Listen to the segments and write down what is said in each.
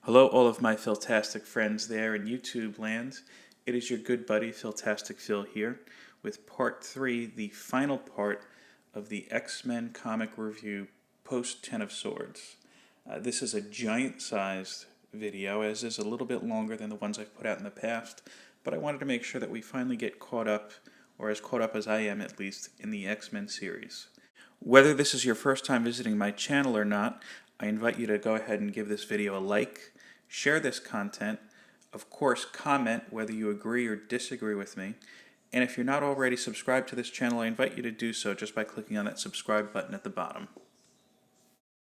Hello, all of my Philtastic friends there in YouTube land. It is your good buddy Philtastic Phil here with part 3, the final part of the X-Men comic review post 10 of Swords. This is a giant-sized video, as is a little bit longer than the ones I've put out in the past, but I wanted to make sure that we finally get caught up, or as caught up as I am at least, in the X-Men series. Whether this is your first time visiting my channel or not, I invite you to go ahead and give this video a like, share this content, of course comment whether you agree or disagree with me, and if you're not already subscribed to this channel, I invite you to do so just by clicking on that subscribe button at the bottom.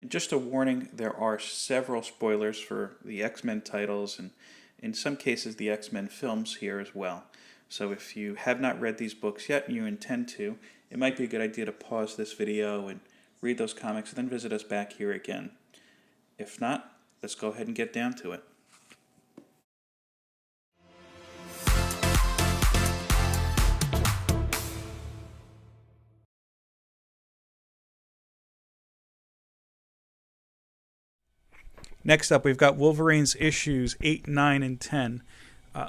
Just a warning, there are several spoilers for the X-Men titles and in some cases the X-Men films here as well. So if you have not read these books yet and you intend to, it might be a good idea to pause this video and read those comics and then visit us back here again. If not, let's go ahead and get down to it. Next up, we've got Wolverine's issues 8, 9, and 10.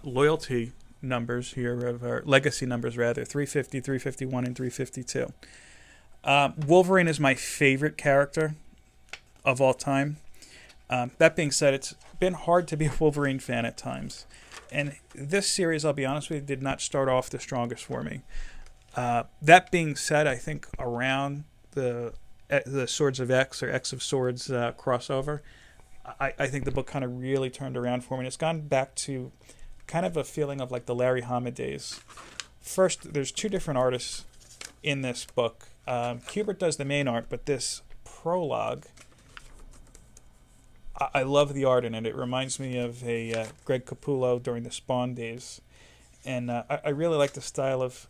Loyalty numbers here, or legacy numbers rather, 350, 351, and 352. Wolverine is my favorite character of all time. That being said, it's been hard to be a Wolverine fan at times. And this series, I'll be honest with you, did not start off the strongest for me. That being said, I think around the Swords of X or X of Swords crossover, I think the book kind of really turned around for me. And it's gone back to kind of a feeling of like the Larry Hama days. First, there's two different artists in this book. Kubert does the main art, but this prologue, I love the art in it. It reminds me of a Greg Capullo during the Spawn days. And I really like the style of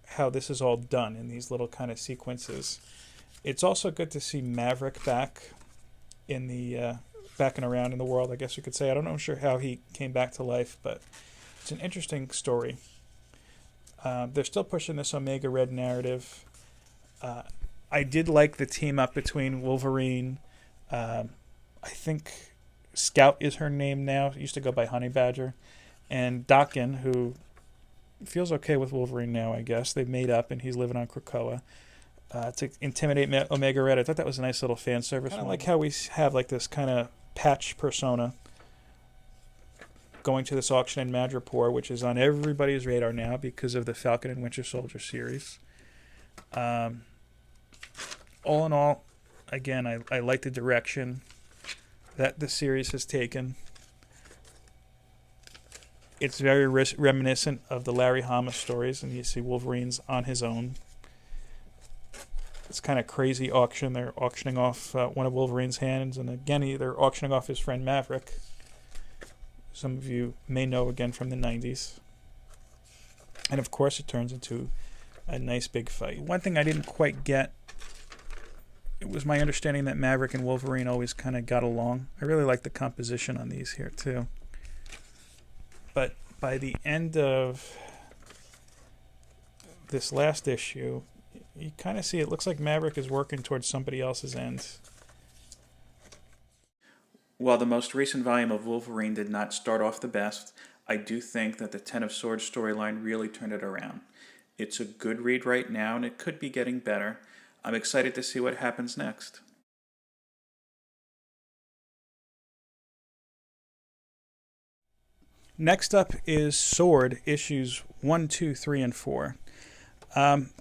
how this is all done in these little kind of sequences. It's also good to see Maverick back in the back and around in the world, I guess you could say. I don't know sure how he came back to life, but it's an interesting story. They're still pushing this Omega Red narrative. I did like the team up between Wolverine, I think Scout is her name now, used to go by Honey Badger, and Daken, who feels okay with Wolverine now, I guess. They've made up and he's living on Krakoa. To intimidate Omega Red. I thought that was a nice little fan service. I like how we have like this kind of patch persona going to this auction in Madripoor, which is on everybody's radar now because of the Falcon and Winter Soldier series. All in all, again, I like the direction that the series has taken. It's very reminiscent of the Larry Hama stories, and you see Wolverine's on his own. It's kind of crazy auction. They're auctioning off one of Wolverine's hands, and again, they're auctioning off his friend Maverick. Some of you may know again from the 90s. And of course, it turns into a nice big fight. One thing I didn't quite get, it was my understanding that Maverick and Wolverine always kind of got along. I really like the composition on these here, too. But by the end of this last issue, you kind of see it looks like Maverick is working towards somebody else's end. While the most recent volume of Wolverine did not start off the best, I do think that the 10 of Swords storyline really turned it around. It's a good read right now, and it could be getting better. I'm excited to see what happens next. Next up is Sword, issues 1, 2, 3, and 4.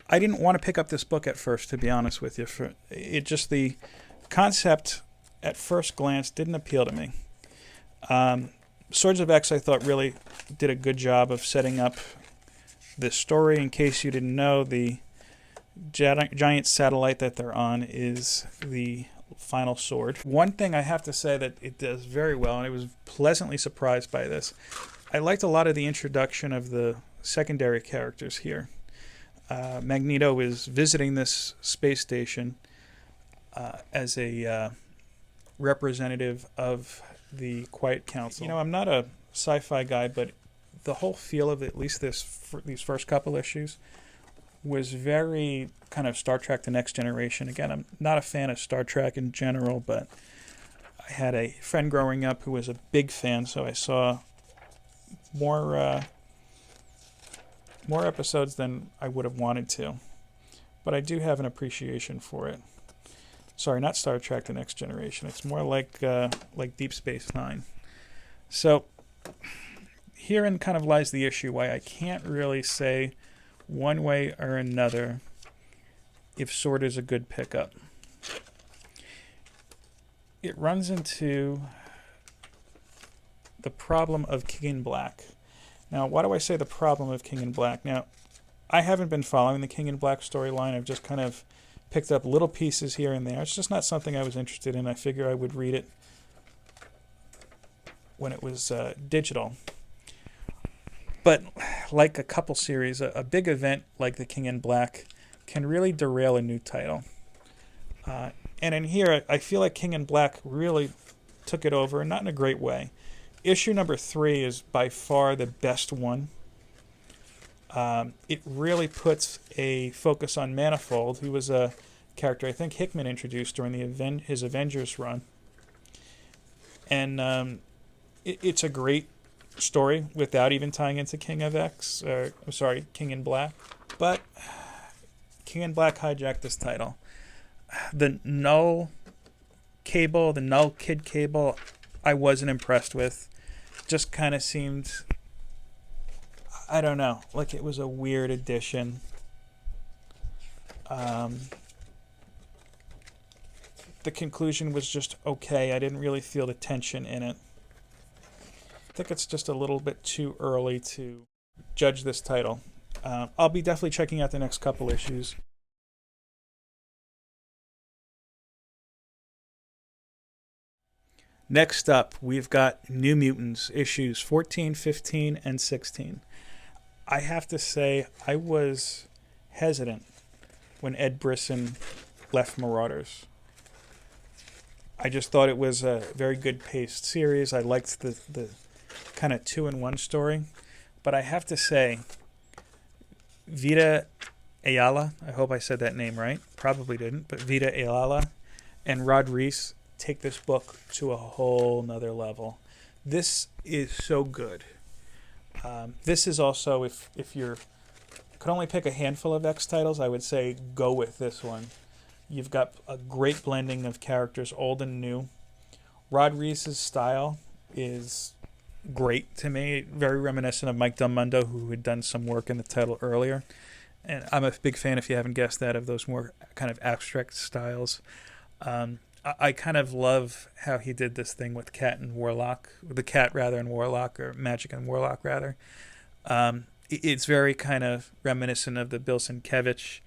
I didn't want to pick up this book at first, to be honest with you. The concept at first glance didn't appeal to me. Swords of X, I thought, really did a good job of setting up this story. In case you didn't know, the giant satellite that they're on is the final sword. One thing I have to say that it does very well, and I was pleasantly surprised by this, I liked a lot of the introduction of the secondary characters here. Magneto is visiting this space station as a representative of the Quiet Council. You know, I'm not a sci-fi guy, but the whole feel of at least these first couple issues was very kind of Star Trek The Next Generation. Again, I'm not a fan of Star Trek in general, but I had a friend growing up who was a big fan, so I saw more more episodes than I would have wanted to. But I do have an appreciation for it. Sorry, not Star Trek: The Next Generation. It's more like Deep Space Nine. So herein kind of lies the issue why I can't really say one way or another if Sword is a good pickup. It runs into the problem of King in Black. Now, why do I say the problem of King in Black? Now, I haven't been following the King in Black storyline. I've just kind of picked up little pieces here and there. It's just not something I was interested in. I figure I would read it when it was digital. But like a couple series, a big event like the King in Black can really derail a new title. And in here, I feel like King in Black really took it over, not in a great way. Issue number 3 is by far the best one. It really puts a focus on Manifold, who was a character I think Hickman introduced during his Avengers run. And it's a great story without even tying into King in Black. But King in Black hijacked this title. The Null Kid Cable, I wasn't impressed with. Just kind of seemed, I don't know, like it was a weird addition. The conclusion was just okay. I didn't really feel the tension in it. I think it's just a little bit too early to judge this title. I'll be definitely checking out the next couple issues. Next up, we've got New Mutants, issues 14, 15, and 16. I have to say, I was hesitant when Ed Brisson left Marauders. I just thought it was a very good paced series. I liked the kind of 2-in-1 story. But I have to say, Vita Ayala, I hope I said that name right, probably didn't, but Vita Ayala and Rod Reis take this book to a whole nother level. This is so good. This is also, if you could only pick a handful of X titles, I would say go with this one. You've got a great blending of characters, old and new. Rod Reis' style is great to me, very reminiscent of Mike Del Mundo, who had done some work in the title earlier. And I'm a big fan, if you haven't guessed that, of those more kind of abstract styles. I kind of love how he did this thing with Cat and Warlock, or Magic and Warlock rather. It's very kind of reminiscent of the Bill Sienkiewicz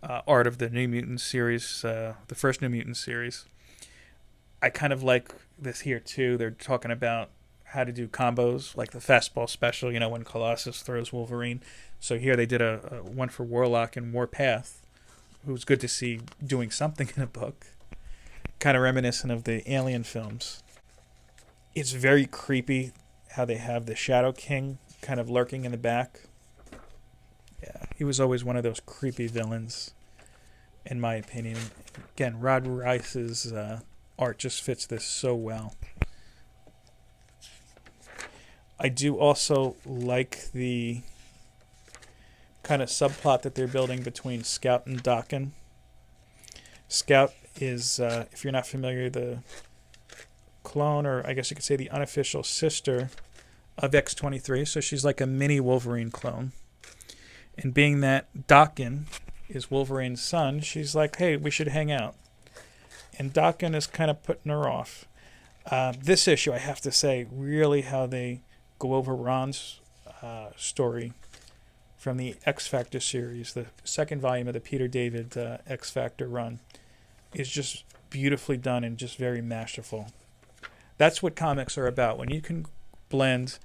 art of the New Mutants series, the first New Mutants series. I kind of like this here too. They're talking about how to do combos, like the fastball special, when Colossus throws Wolverine. So here they did a one for Warlock and Warpath, who's good to see doing something in a book. Kind of reminiscent of the Alien films. It's very creepy how they have the Shadow King kind of lurking in the back. Yeah, he was always one of those creepy villains, in my opinion. Again, Rod Reis's art just fits this so well. I do also like the kind of subplot that they're building between Scout and Daken. Scout is, if you're not familiar, the clone, or I guess you could say the unofficial sister of X-23. So she's like a mini Wolverine clone. And being that Daken is Wolverine's son, she's like, hey, we should hang out. And Daken is kind of putting her off. This issue, I have to say, really how they go over Ron's story from the XFactor series, the second volume of the Peter David XFactor run, is just beautifully done and just very masterful. That's what comics are about. When you can blend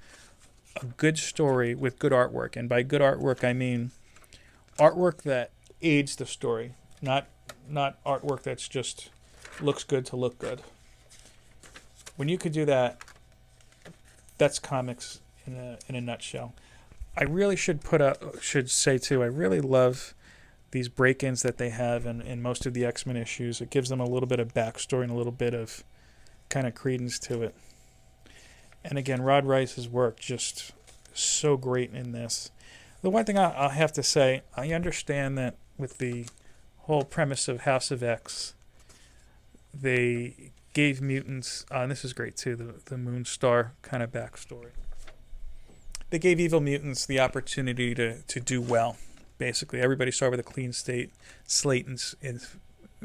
a good story with good artwork, and by good artwork I mean artwork that aids the story, not artwork that's just looks good to look good. When you could do that, that's comics in a nutshell. I really should say too, I really love these break-ins that they have in most of the X-Men issues. It gives them a little bit of backstory and a little bit of kind of credence to it. And again, Rod Rice's work just so great in this. The one thing I'll have to say, I understand that with the whole premise of House of X, they gave mutants, and this is great too, the Moonstar kind of backstory. They gave evil mutants the opportunity to do well. Basically, everybody started with a clean slate,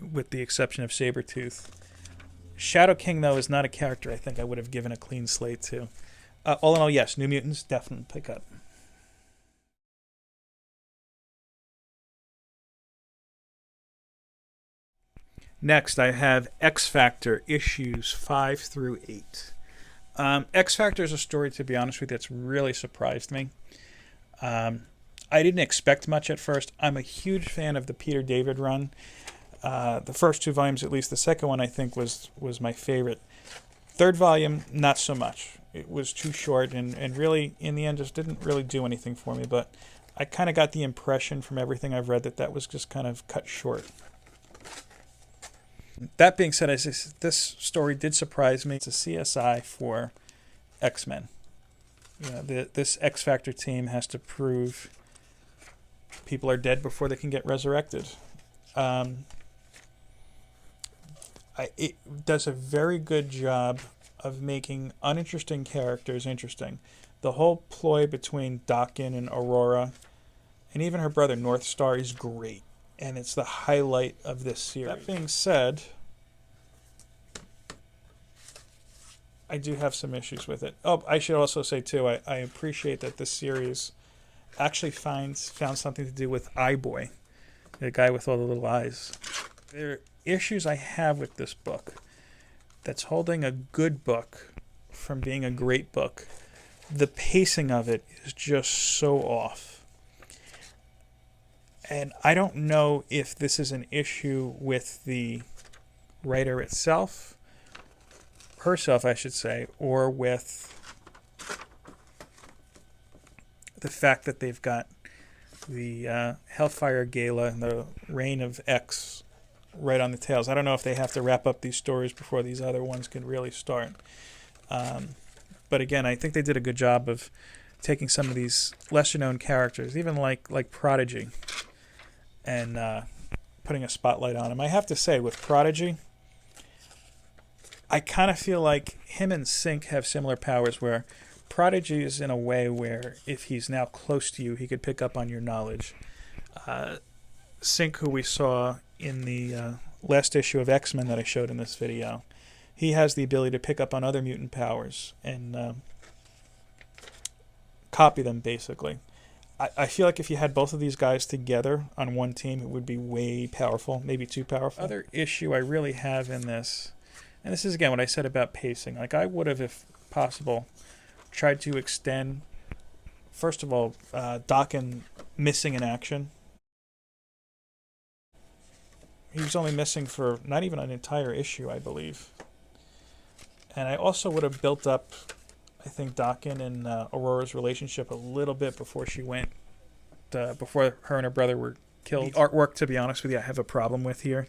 with the exception of Sabretooth. Shadow King, though, is not a character I think I would have given a clean slate to. All in all, yes, New Mutants, definitely pick up. Next, I have XFactor issues 5 through 8. XFactor is a story, to be honest with you, that's really surprised me. I didn't expect much at first. I'm a huge fan of the Peter David run. The first 2 volumes, at least. The second one, I think, was my favorite. Third volume, not so much. It was too short, and really, in the end, just didn't really do anything for me. But I kind of got the impression from everything I've read that was just kind of cut short. That being said, this story did surprise me. It's a CSI for X-Men. This X-Factor team has to prove people are dead before they can get resurrected. It does a very good job of making uninteresting characters interesting. The whole ploy between Daken and Aurora, and even her brother Northstar, is great. And it's the highlight of this series. That being said, I do have some issues with it. Oh, I should also say, too, I appreciate that this series actually found something to do with Eyeboy, the guy with all the little eyes. There are issues I have with this book that's holding a good book from being a great book. The pacing of it is just so off. And I don't know if this is an issue with the writer herself, I should say, or with the fact that they've got the Hellfire Gala and the Reign of X right on the tails. I don't know if they have to wrap up these stories before these other ones can really start. But again, I think they did a good job of taking some of these lesser-known characters, even like Prodigy, and putting a spotlight on him. I have to say, with Prodigy, I kind of feel like him and Sync have similar powers, where Prodigy is in a way where if he's now close to you, he could pick up on your knowledge. Sync, who we saw in the last issue of X-Men that I showed in this video, he has the ability to pick up on other mutant powers and copy them, basically. I feel like if you had both of these guys together on one team, it would be way powerful, maybe too powerful. Other issue I really have in this, and this is again what I said about pacing, like I would have, if possible, tried to extend, first of all, Daken missing in action. He was only missing for not even an entire issue, I believe. And I also would have built up, I think, Daken and Aurora's relationship a little bit before she went, before her and her brother were killed. The artwork, to be honest with you, I have a problem with here.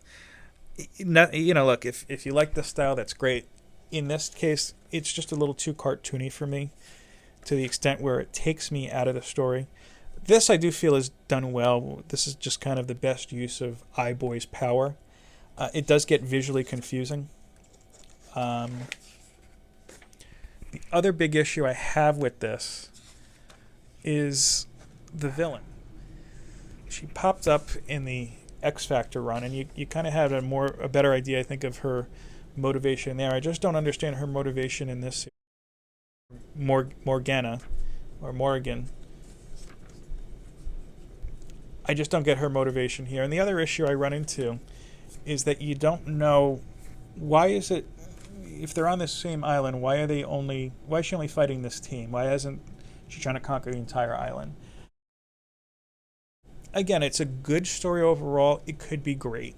Look, if you like this style, that's great. In this case, it's just a little too cartoony for me, to the extent where it takes me out of the story. This I do feel is done well. This is just kind of the best use of Eyeboy's power. It does get visually confusing. The other big issue I have with this is the villain. She popped up in the X-Factor run, and you kind of had a better idea, I think, of her motivation there. I just don't understand her motivation in this. Morgan. I just don't get her motivation here. And the other issue I run into is that you don't know, why is it, if they're on the same island, why is she only fighting this team? Why isn't she trying to conquer the entire island? Again, it's a good story overall. It could be great.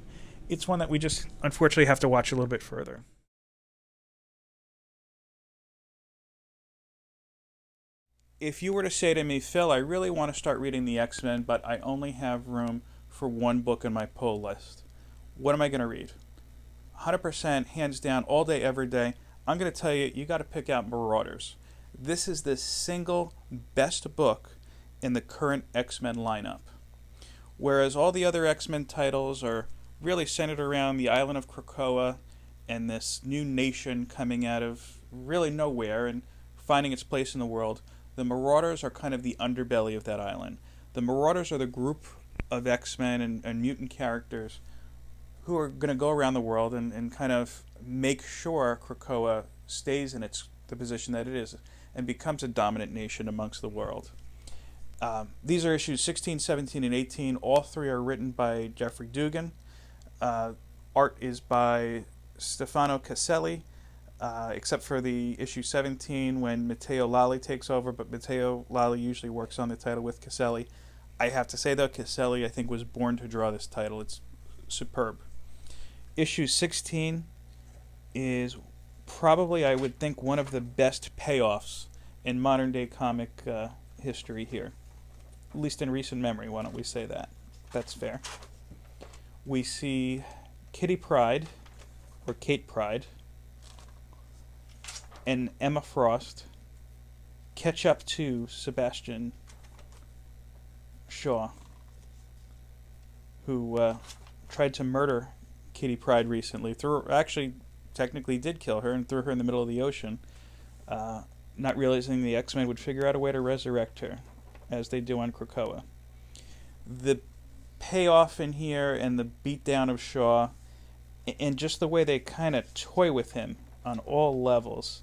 It's one that we just unfortunately have to watch a little bit further. If you were to say to me, Phil, I really want to start reading the X-Men, but I only have room for one book in my pull list, what am I going to read? 100%, hands down, all day, every day, I'm going to tell you, you got to pick out Marauders. This is the single best book in the current X-Men lineup. Whereas all the other X-Men titles are really centered around the island of Krakoa and this new nation coming out of really nowhere and finding its place in the world, the Marauders are kind of the underbelly of that island. The Marauders are the group of X-Men and mutant characters who are going to go around the world and kind of make sure Krakoa stays in the position that it is and becomes a dominant nation amongst the world. These are issues 16, 17, and 18. All three are written by Jeffrey Dugan. Art is by Stefano Caselli, except for the issue 17 when Matteo Lalli takes over, but Matteo Lalli usually works on the title with Caselli. I have to say, though, Caselli, I think, was born to draw this title. It's superb. Issue 16 is probably, I would think, one of the best payoffs in modern-day comic history here. At least in recent memory, why don't we say that? That's fair. We see Kitty Pryde, or Kate Pryde, and Emma Frost catch up to Sebastian Shaw, who tried to murder Kitty Pryde recently. Actually, technically did kill her and threw her in the middle of the ocean, not realizing the X-Men would figure out a way to resurrect her, as they do on Krakoa. The payoff in here and the beatdown of Shaw, and just the way they kind of toy with him on all levels,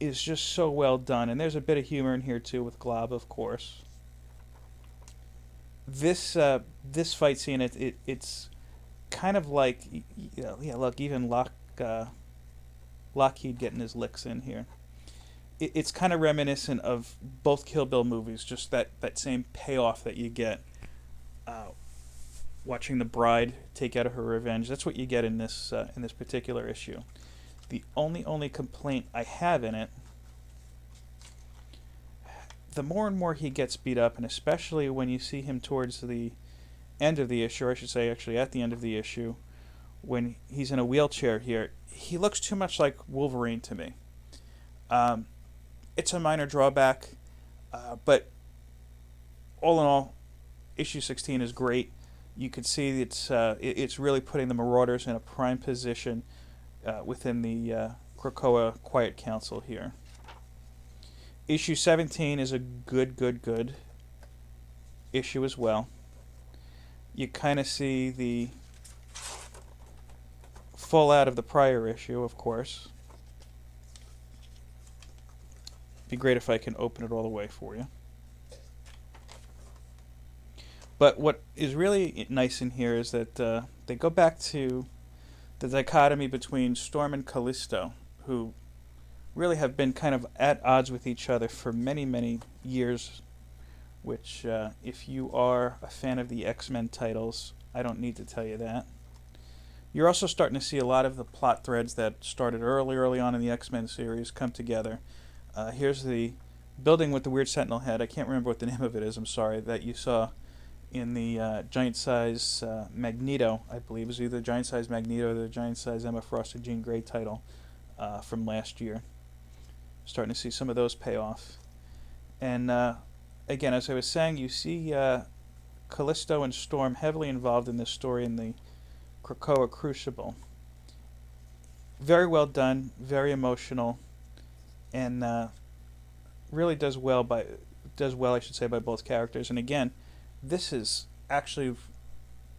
is just so well done. And there's a bit of humor in here too with Glob, of course. This fight scene, it's kind of like, look, even Lockheed getting his licks in here. It's kind of reminiscent of both Kill Bill movies, just that same payoff that you get watching the bride take out of her revenge. That's what you get in this particular issue. The only complaint I have in it, the more and more he gets beat up, and especially when you see him towards the end of the issue, or I should say actually at the end of the issue, when he's in a wheelchair here, he looks too much like Wolverine to me. It's a minor drawback, but all in all, issue 16 is great. You can see it's really putting the Marauders in a prime position within the Krakoa Quiet Council here. Issue 17 is a good issue as well. You kind of see the fallout of the prior issue, of course. Be great if I can open it all the way for you. But what is really nice in here is that they go back to the dichotomy between Storm and Callisto, who really have been kind of at odds with each other for many years, which if you are a fan of the X-Men titles, I don't need to tell you that. You're also starting to see a lot of the plot threads that started early on in the X-Men series come together. Here's the building with the weird sentinel head. I can't remember what the name of it is, I'm sorry, that you saw in the Giant Size Magneto, I believe. It was either Giant Size Magneto or the Giant Size Emma Frost and Jean Grey title from last year. Starting to see some of those pay off. And again, as I was saying, you see Callisto and Storm heavily involved in this story in the Krakoa Crucible. Very well done, very emotional, and really does well, I should say, by both characters. And again, this is actually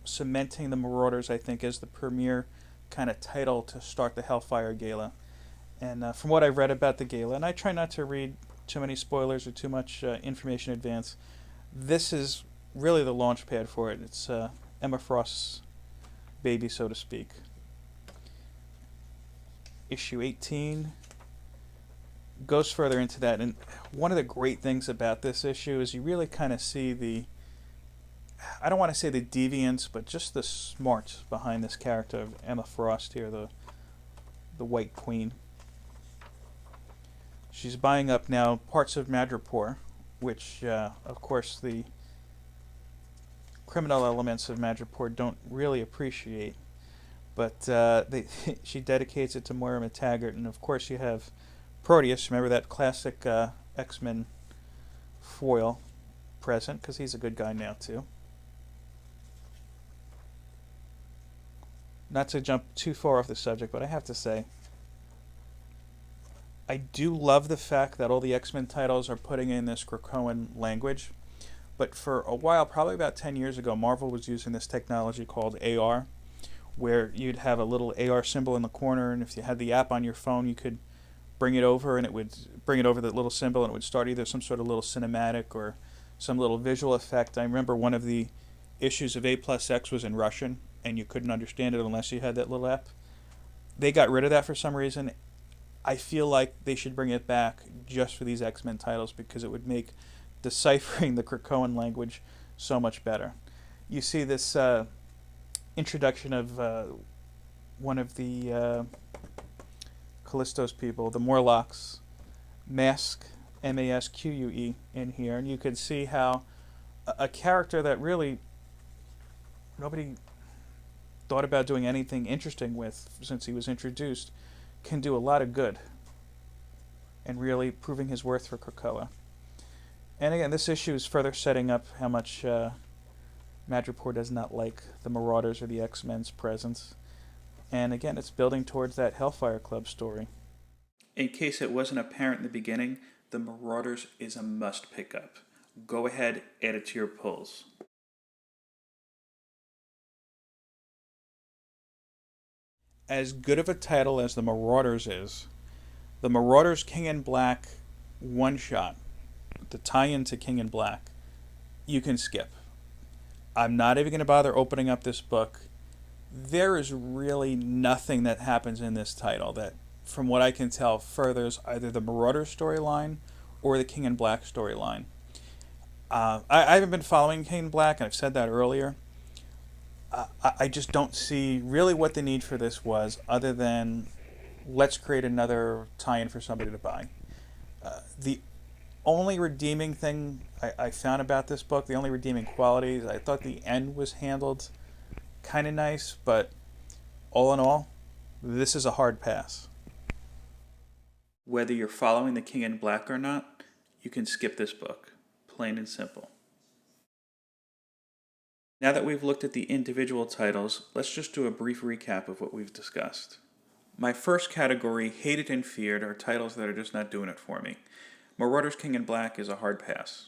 cementing the Marauders, I think, as the premier kind of title to start the Hellfire Gala. And from what I've read about the gala, and I try not to read too many spoilers or too much information in advance, this is really the launch pad for it. It's Emma Frost's baby, so to speak. Issue 18 goes further into that, and one of the great things about this issue is you really kind of see the, I don't want to say the deviance, but just the smarts behind this character of Emma Frost here, the White Queen. She's buying up now parts of Madripoor, which, of course, the criminal elements of Madripoor don't really appreciate. But she dedicates it to Moira McTaggart, and of course you have Proteus. Remember that classic X-Men foil present, because he's a good guy now too. Not to jump too far off the subject, but I have to say, I do love the fact that all the X-Men titles are putting in this Krakoan language. But for a while, probably about 10 years ago, Marvel was using this technology called AR, where you'd have a little AR symbol in the corner, and if you had the app on your phone, you could bring it over, and it would bring it over the little symbol, and it would start either some sort of little cinematic or some little visual effect. I remember one of the issues of A+X was in Russian, and you couldn't understand it unless you had that little app. They got rid of that for some reason. I feel like they should bring it back just for these X-Men titles, because it would make deciphering the Krakoan language so much better. You see this introduction of one of the Callisto's people, the Morlocks, Mask, Masque, in here, and you can see how a character that really nobody thought about doing anything interesting with since he was introduced can do a lot of good and really proving his worth for Krakoa. And again, this issue is further setting up how much Madripoor does not like the Marauders or the X-Men's presence. And again, it's building towards that Hellfire Club story. In case it wasn't apparent in the beginning, the Marauders is a must pick up. Go ahead, add it to your pulls. As good of a title as the Marauders is, the Marauders King in Black one-shot, the tie-in to King in Black, you can skip. I'm not even going to bother opening up this book. There is really nothing that happens in this title that, from what I can tell, furthers either the Marauders storyline or the King in Black storyline. I haven't been following King in Black, and I've said that earlier. I just don't see really what the need for this was, other than let's create another tie-in for somebody to buy. The only redeeming thing I found about this book, the only redeeming qualities, I thought the end was handled kind of nice, but all in all, this is a hard pass. Whether you're following the King in Black or not, you can skip this book. Plain and simple. Now that we've looked at the individual titles, let's just do a brief recap of what we've discussed. My first category, hated and feared, are titles that are just not doing it for me. Marauders King in Black is a hard pass.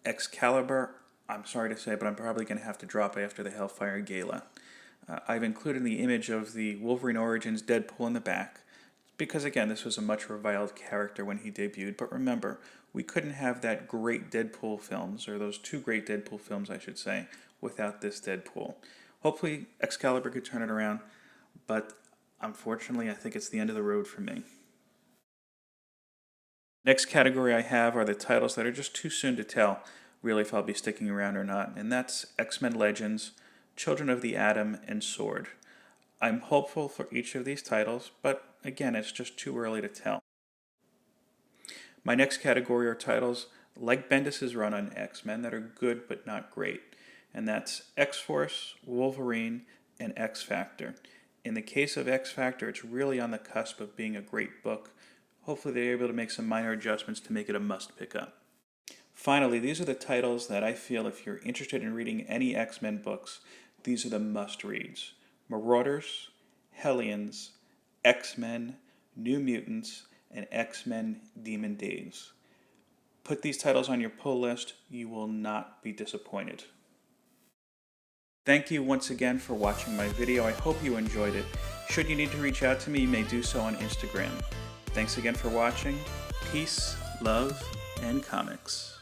Excalibur, I'm sorry to say, but I'm probably going to have to drop after the Hellfire Gala. I've included the image of the Wolverine Origins Deadpool in the back, because again, this was a much reviled character when he debuted, but remember, we couldn't have that great Deadpool films, or those two great Deadpool films, I should say, without this Deadpool. Hopefully, Excalibur could turn it around, but unfortunately, I think it's the end of the road for me. Next category I have are the titles that are just too soon to tell, really, if I'll be sticking around or not, and that's X-Men Legends, Children of the Atom, and Sword. I'm hopeful for each of these titles, but again, it's just too early to tell. My next category are titles like Bendis' run on X-Men that are good but not great, and that's X-Force, Wolverine, and XFactor. In the case of XFactor, it's really on the cusp of being a great book. Hopefully they're able to make some minor adjustments to make it a must pick up. Finally, these are the titles that I feel if you're interested in reading any X-Men books, these are the must-reads. Marauders, Hellions, X-Men, New Mutants, and X-Men Demon Days. Put these titles on your pull list, you will not be disappointed. Thank you once again for watching my video. I hope you enjoyed it. Should you need to reach out to me, you may do so on Instagram. Thanks again for watching. Peace, love, and comics.